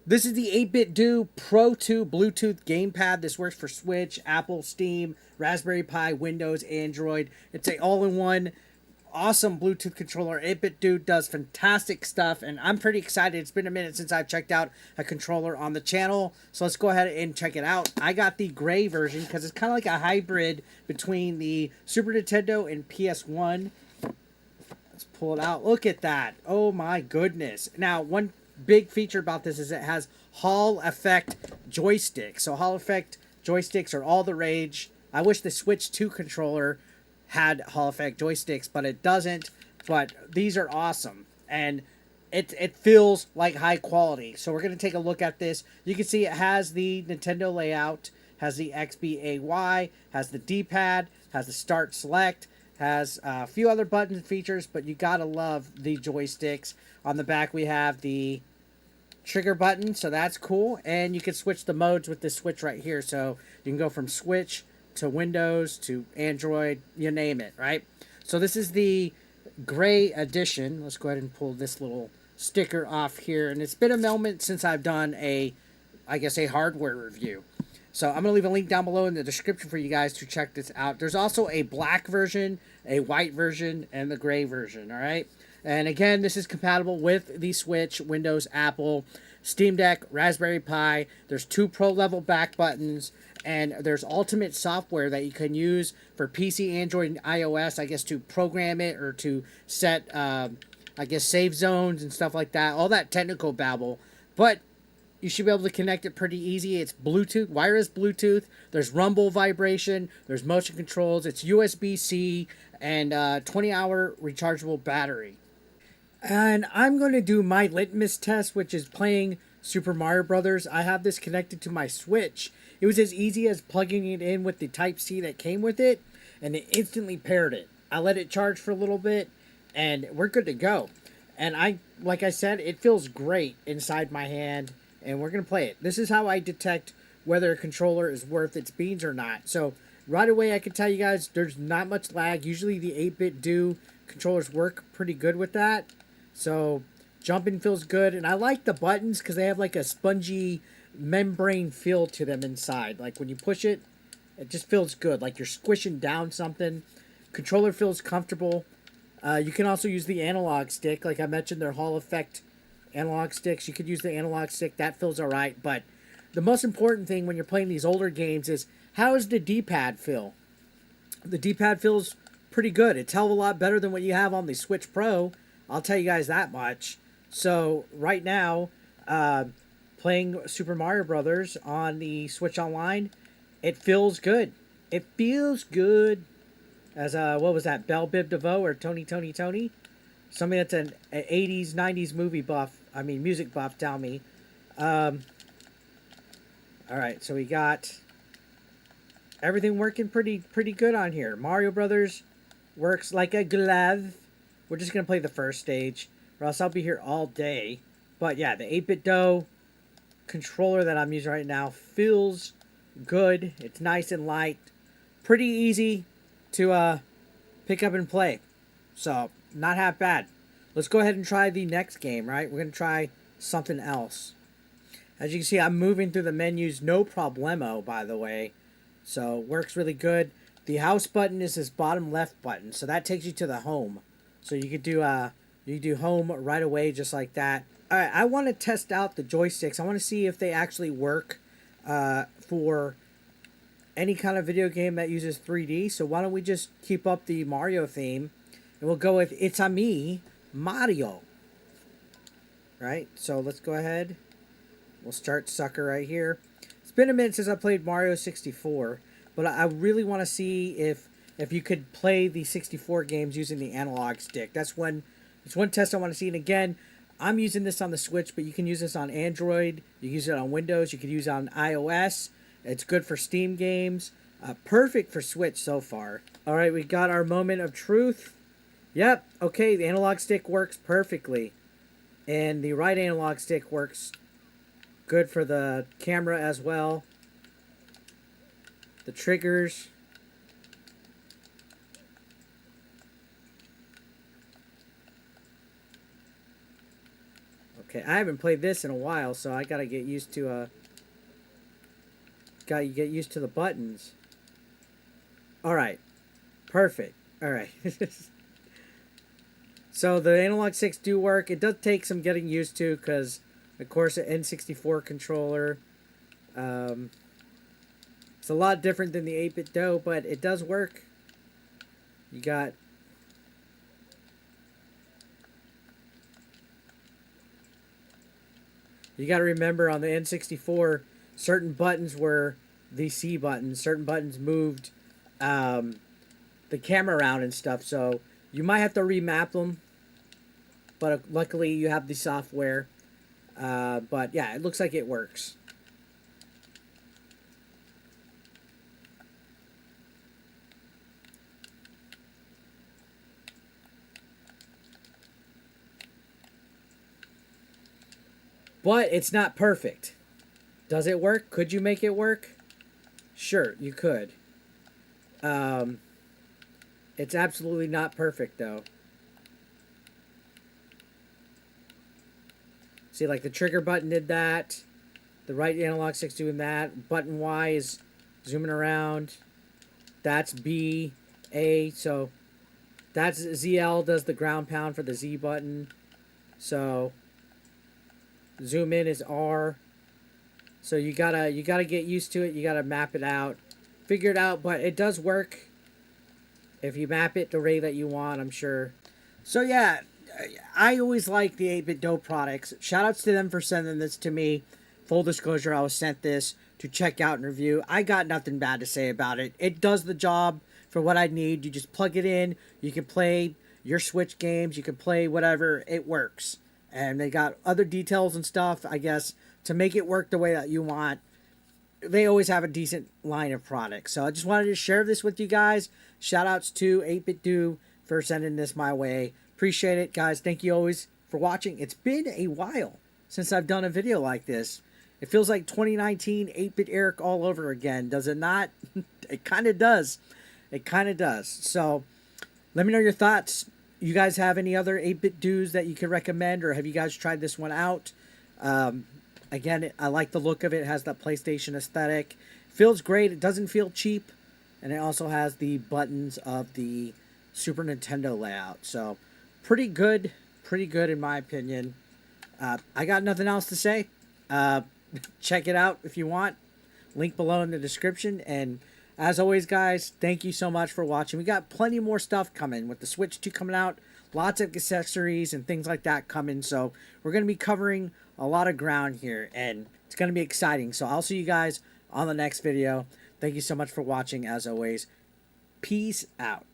This is the 8-bit Do Pro 2 Bluetooth gamepad. This works for Switch, Apple, Steam, Raspberry Pi, Windows, Android. It's a all-in-one awesome Bluetooth controller. 8-bit Dude does fantastic stuff, and I'm pretty excited. It's been a minute since I've checked out a controller on the channel, so let's go ahead and check it out. I got the gray version because it's kind of like a hybrid between the Super Nintendo and PS1. Let's pull it out. Look at that. Oh my goodness. Now, one big feature about this is it has Hall effect joysticks. So Hall effect joysticks are all the rage. I wish the Switch 2 controller had Hall effect joysticks, but it doesn't. But these are awesome, and it feels like high quality. So we're going to take a look at this. You can see it has the Nintendo layout, has the XBAY, has the D-pad, has the start select, has a few other button features, but you gotta love the joysticks. On the back we have the trigger button, so that's cool, and you can switch the modes with this switch right here. So you can go from Switch to Windows to Android, you name it, right? So this is the gray edition. Let's go ahead and pull this little sticker off here, and it's been a moment since I've done a hardware review. So I'm going to leave a link down below in the description for you guys to check this out. There's also a black version, a white version, and the gray version, all right? And again, this is compatible with the Switch, Windows, Apple, Steam Deck, Raspberry Pi. There's 2 pro-level back buttons, and there's ultimate software that you can use for PC, Android, and iOS, I guess, to program it or to set, save zones and stuff like that. All that technical babble. But you should be able to connect it pretty easy. It's Bluetooth, wireless Bluetooth. There's rumble vibration. There's motion controls. It's USB-C and 20-hour rechargeable battery. And I'm going to do my litmus test, which is playing Super Mario Brothers. I have this connected to my Switch. It was as easy as plugging it in with the Type-C that came with it, and it instantly paired it. I let it charge for a little bit, and we're good to go. And like I said, it feels great inside my hand, and we're going to play it. This is how I detect whether a controller is worth its beans or not. So right away, I can tell you guys there's not much lag. Usually the 8-bit Do controllers work pretty good with that. So jumping feels good, and I like the buttons because they have like a spongy membrane feel to them inside. Like when you push it, it just feels good, like you're squishing down something. Controller feels comfortable. You can also use the analog stick. Like I mentioned, they're Hall effect analog sticks. You could use the analog stick. That feels all right. But the most important thing when you're playing these older games is how does the D-pad feel? The D-pad feels pretty good. It's a hell of a lot better than what you have on the Switch Pro. I'll tell you guys that much. So right now, playing Super Mario Brothers on the Switch Online, it feels good. It feels good. As what was that? Belle Biv DeVoe or Tony? Somebody that's an 80s, 90s music buff, tell me. All right, so we got everything working pretty good on here. Mario Brothers works like a glove. We're just going to play the first stage, or else I'll be here all day. But yeah, the 8-bit Do controller that I'm using right now feels good. It's nice and light. Pretty easy to pick up and play. So, not half bad. Let's go ahead and try the next game, right? We're going to try something else. As you can see, I'm moving through the menus, no problemo, by the way. So, works really good. The house button is this bottom left button, so that takes you to the home. So you could do home right away just like that. All right, I want to test out the joysticks. I want to see if they actually work for any kind of video game that uses 3D. So why don't we just keep up the Mario theme, and we'll go with It's a Me, Mario. Right, so let's go ahead. We'll start sucker right here. It's been a minute since I played Mario 64, but I really want to see if you could play the 64 games using the analog stick. That's one test I want to see. And again, I'm using this on the Switch, but you can use this on Android. You can use it on Windows. You could use it on iOS. It's good for Steam games. Perfect for Switch so far. All right, we got our moment of truth. Yep, okay, the analog stick works perfectly. And the right analog stick works good for the camera as well. The triggers. Okay, I haven't played this in a while, so I gotta get used to gotta get used to the buttons. Alright. Perfect. Alright. So the analog sticks do work. It does take some getting used to because, of course, an N64 controller. It's a lot different than the 8-bit Do, but it does work. You got... You got to remember on the N64, certain buttons were the C buttons. Certain buttons moved the camera around and stuff. So you might have to remap them. But luckily you have the software. But yeah, it looks like it works. But it's not perfect. Does it work? Could you make it work? Sure, you could. It's absolutely not perfect, though. See, like the trigger button did that. The right analog stick's doing that. Button Y is zooming around. That's B, A. So that's ZL does the ground pound for the Z button. So zoom in is R. So you gotta get used to it. You gotta map it out, figure it out. But it does work if you map it the way that you want, I'm sure. So yeah, I always like the 8-bit Do products. Shoutouts to them for sending this to me. Full disclosure, I was sent this to check out and review. I got nothing bad to say about it. It does the job for what I need. You just plug it in. You can play your Switch games. You can play whatever. It works. And they got other details and stuff, I guess, to make it work the way that you want. They always have a decent line of products. So I just wanted to share this with you guys. Shoutouts to 8-bit Do for sending this my way. Appreciate it, guys. Thank you always for watching. It's been a while since I've done a video like this. It feels like 2019 8-bit Eric all over again, does it not? It kind of does. It kind of does. So let me know your thoughts. You guys have any other 8-bit Do's that you could recommend, or have you guys tried this one out? Again, I like the look of it. It has that PlayStation aesthetic. Feels great. It doesn't feel cheap. And it also has the buttons of the Super Nintendo layout. So pretty good in my opinion. I got nothing else to say. Check it out if you want. Link below in the description. And as always, guys, thank you so much for watching. We got plenty more stuff coming with the Switch 2 coming out. Lots of accessories and things like that coming. So we're going to be covering a lot of ground here. And it's going to be exciting. So I'll see you guys on the next video. Thank you so much for watching as always. Peace out.